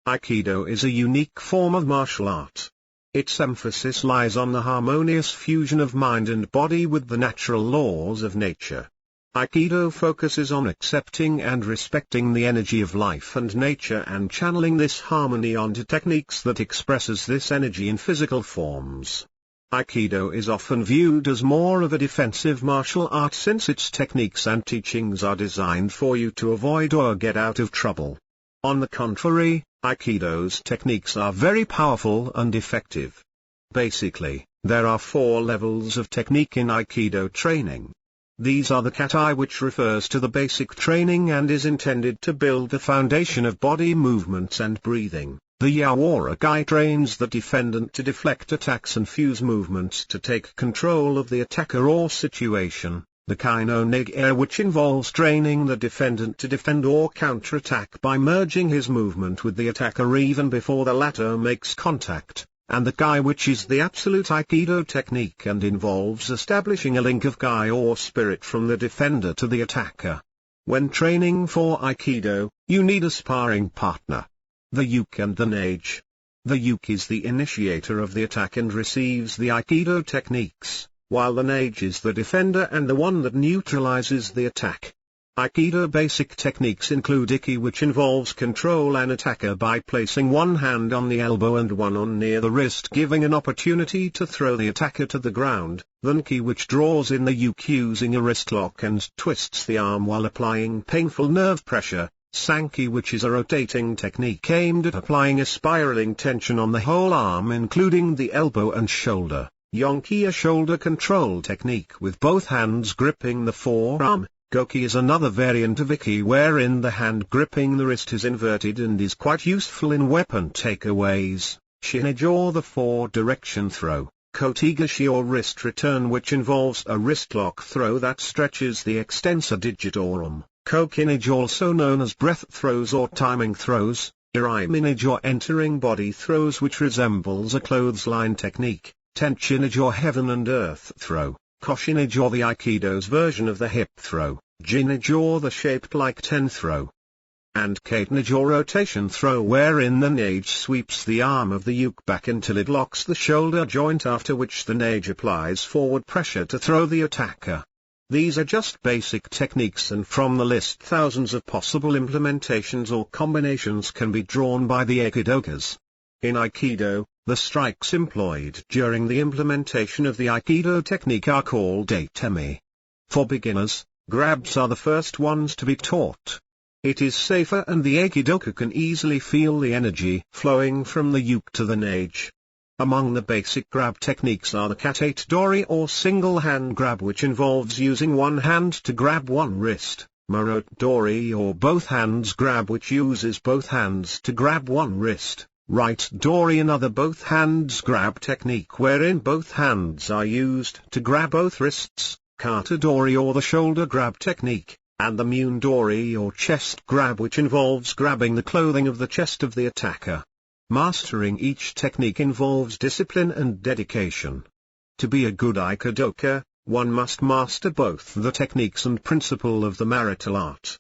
Aikido is a unique form of martial art. Its emphasis lies on the harmonious fusion of mind and body with the natural laws of nature. Aikido focuses on accepting and respecting the energy of life and nature and channeling this harmony onto techniques that expresses this energy in physical forms. Aikido is often viewed as more of a defensive martial art since its techniques and teachings are designed for you to avoid or get out of trouble. On the contrary, Aikido's techniques are very powerful and effective. Basically, there are 4 levels of technique in Aikido training. These are the katai, which refers to the basic training and is intended to build the foundation of body movements and breathing. The yawarai trains the defendant to deflect attacks and fuse movements to take control of the attacker or situation. The Kaino Nage, which involves training the defendant to defend or counterattack by merging his movement with the attacker even before the latter makes contact, and the Kai, which is the absolute Aikido technique and involves establishing a link of Kai or spirit from the defender to the attacker. When training for Aikido, you need a sparring partner. The Uke and the Nage. The Uke is the initiator of the attack and receives the Aikido techniques, while the Nage is the defender and the one that neutralizes the attack. Aikido basic techniques include Iki, which involves control an attacker by placing one hand on the elbow and one on near the wrist, giving an opportunity to throw the attacker to the ground. Nki, which draws in the Uke using a wrist lock and twists the arm while applying painful nerve pressure. Sanki, which is a rotating technique aimed at applying a spiraling tension on the whole arm including the elbow and shoulder. Yonki, a shoulder control technique with both hands gripping the forearm. Goki is another variant of Iki wherein the hand gripping the wrist is inverted and is quite useful in weapon takeaways. Shinage, or the 4-direction throw. Kotegashi, or wrist return, which involves a wrist lock throw that stretches the extensor digitorum. Kokinage, also known as breath throws or timing throws. Iraiminage, or entering body throws, which resembles a clothesline technique. Tenchinage, or heaven and earth throw. Koshinage, or the Aikido's version of the hip throw. Jinage, or the shaped like ten throw. And Katenage, or rotation throw, wherein the Nage sweeps the arm of the Uke back until it locks the shoulder joint, after which the Nage applies forward pressure to throw the attacker. These are just basic techniques, and from the list thousands of possible implementations or combinations can be drawn by the Aikidokas. In Aikido, the strikes employed during the implementation of the Aikido technique are called atemi. For beginners, grabs are the first ones to be taught. It is safer and the Aikidoka can easily feel the energy flowing from the Uke to the Nage. Among the basic grab techniques are the Katate Dori, or single hand grab, which involves using one hand to grab one wrist. Marote Dori, or both hands grab, which uses both hands to grab one wrist. Right Dori, another both hands grab technique wherein both hands are used to grab both wrists. Kata Dori, or the shoulder grab technique, and the Mune Dori, or chest grab, which involves grabbing the clothing of the chest of the attacker. Mastering each technique involves discipline and dedication. To be a good Aikidoka, one must master both the techniques and principle of the martial art.